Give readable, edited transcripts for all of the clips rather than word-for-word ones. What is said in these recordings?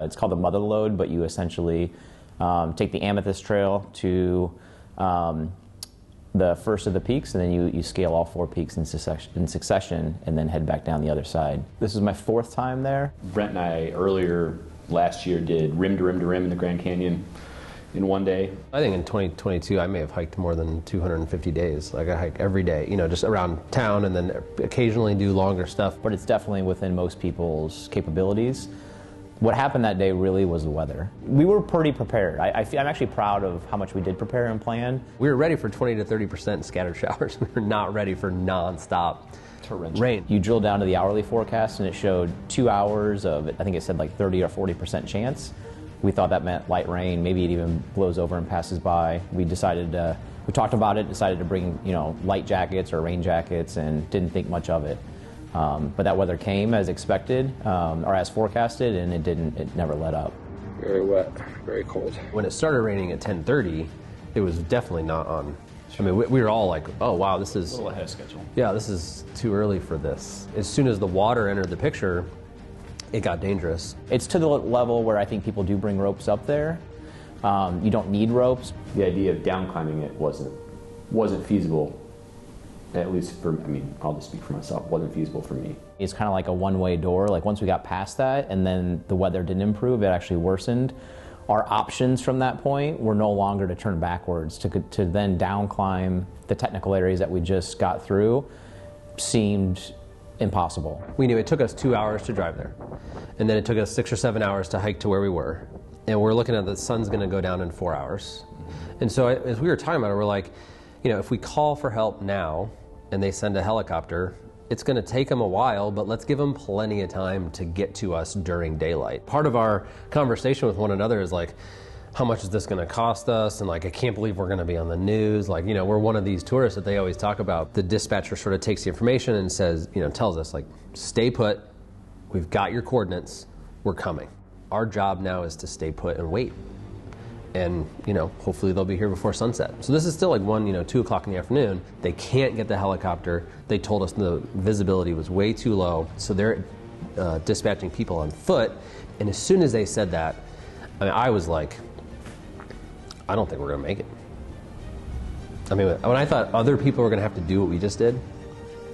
It's called the Mother Lode, but you essentially take the Amethyst Trail to the first of the peaks, and then you scale all 4 peaks in succession, and then head back down the other side. This is my 4th time there. Brent and I earlier last year did rim to rim to rim in the Grand Canyon in one day. I think in 2022 I may have hiked more than 250 days. Like I hike every day, you know, just around town, and then occasionally do longer stuff. But it's definitely within most people's capabilities. What happened that day really was the weather. We were pretty prepared. I'm actually proud of how much we did prepare and plan. We were ready for 20 to 30% scattered showers. We were not ready for non-stop rain. You drill down to the hourly forecast and it showed 2 hours of, I think it said like 30 or 40% chance. We thought that meant light rain. Maybe it even blows over and passes by. We decided, we talked about it, decided to bring, you know, light jackets or rain jackets, and didn't think much of it. But that weather came as expected, or as forecasted, and it never let up. Very wet, very cold. When it started raining at 10:30, it was definitely not on. I mean, we were all like, oh wow, this is a little ahead of schedule. Yeah, this is too early for this. As soon as the water entered the picture, it got dangerous. It's to the level where I think people do bring ropes up there. You don't need ropes. The idea of down climbing it wasn't feasible. At least for, I mean, I'll just speak for myself, it wasn't feasible for me. It's kind of like a one-way door. Like once we got past that and then the weather didn't improve, it actually worsened. Our options from that point were no longer to turn backwards, to then down climb the technical areas that we just got through seemed impossible. We knew it took us 2 hours to drive there, and then it took us 6 or 7 hours to hike to where we were. And we're looking at the sun's gonna go down in 4 hours. And so as we were talking about it, we're like, you know, if we call for help now and they send a helicopter, it's going to take them a while, but let's give them plenty of time to get to us during daylight. Part of our conversation with one another is like, how much is this going to cost us? And like, I can't believe we're going to be on the news. Like, you know, we're one of these tourists that they always talk about. The dispatcher sort of takes the information and says, you know, tells us like, stay put. We've got your coordinates. We're coming. Our job now is to stay put and wait. And, you know, hopefully they'll be here before sunset. So this is still like 2 o'clock in the afternoon. They can't get the helicopter. They told us the visibility was way too low. So they're dispatching people on foot. And as soon as they said that, I mean, I was like, I don't think we're gonna make it. I mean, when I thought other people were gonna have to do what we just did,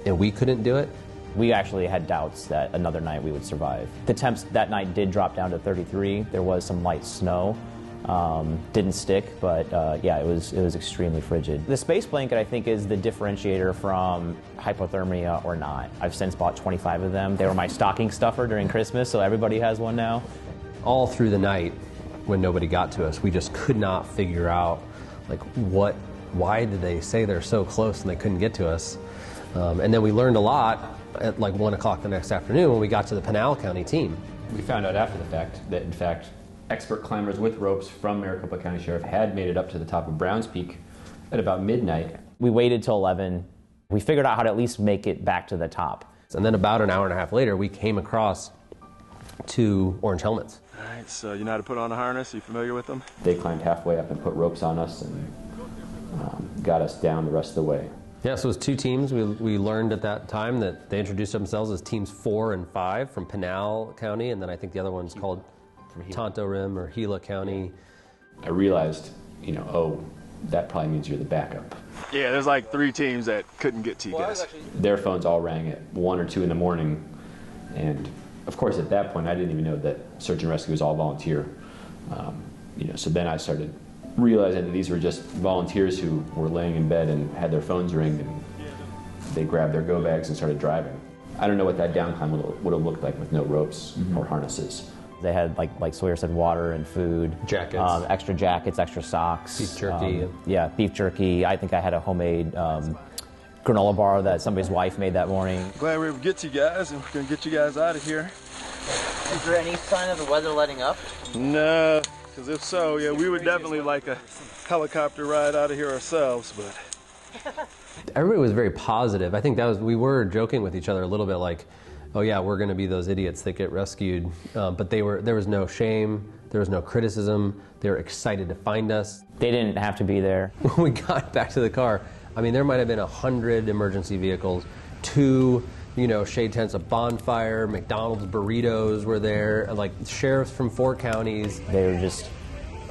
and we couldn't do it, we actually had doubts that another night we would survive. The temps that night did drop down to 33. There was some light snow. Didn't stick, but yeah, it was extremely frigid. The space blanket, I think, is the differentiator from hypothermia or not. I've since bought 25 of them. They were my stocking stuffer during Christmas, so everybody has one now. All through the night, when nobody got to us, we just could not figure out, like, why did they say they're so close and they couldn't get to us? And then we learned a lot at like 1 o'clock the next afternoon when we got to the Pinal County team. We found out after the fact that, in fact, expert climbers with ropes from Maricopa County Sheriff had made it up to the top of Browns Peak at about midnight. We waited till 11. We figured out how to at least make it back to the top. And then about an hour and a half later, we came across 2 orange helmets. All right, so you know how to put on a harness? Are you familiar with them? They climbed halfway up and put ropes on us and got us down the rest of the way. Yeah, so it was 2 teams. We learned at that time that they introduced themselves as teams 4 and 5 from Pinal County, and then I think the other one's called Tonto Rim or Gila County. I realized, you know, oh, that probably means you're the backup. Yeah, there's like 3 teams that couldn't get to you guys. Their phones all rang at 1 or 2 in the morning, and of course at that point I didn't even know that search and rescue was all volunteer. You know, so then I started realizing that these were just volunteers who were laying in bed and had their phones ring, and they grabbed their go bags and started driving. I don't know what that down climb would have looked like with no ropes or harnesses. They had, like Sawyer said, water and food. Jackets. Extra jackets, extra socks. Beef jerky. Yeah, beef jerky. I think I had a homemade granola bar that somebody's wife made that morning. Glad we were able to get you guys, and we're going to get you guys out of here. Is there any sign of the weather letting up? No, because if so, yeah, we would definitely like a helicopter ride out of here ourselves, but... Everybody was very positive. I think we were joking with each other a little bit like, oh yeah, we're going to be those idiots that get rescued. But there was no shame, there was no criticism. They were excited to find us. They didn't have to be there. When we got back to the car, I mean, there might have been 100 emergency vehicles, 2 shade tents, a bonfire, McDonald's burritos were there, like sheriffs from 4 counties. They were just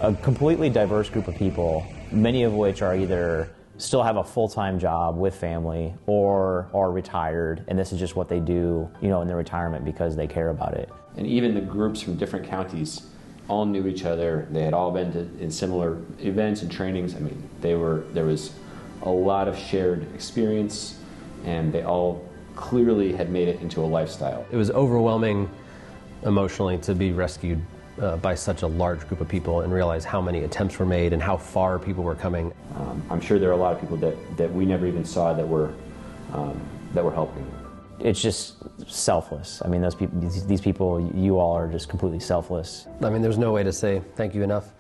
a completely diverse group of people, many of which are either still have a full-time job with family or are retired, and this is just what they do, in their retirement because they care about it. And even the groups from different counties all knew each other. They had all been in similar events and trainings. I mean, there was a lot of shared experience, and they all clearly had made it into a lifestyle. It was overwhelming emotionally to be rescued by such a large group of people and realize how many attempts were made and how far people were coming. I'm sure there are a lot of people that we never even saw that were helping. It's just selfless. I mean, these people, you all are just completely selfless. I mean, there's no way to say thank you enough.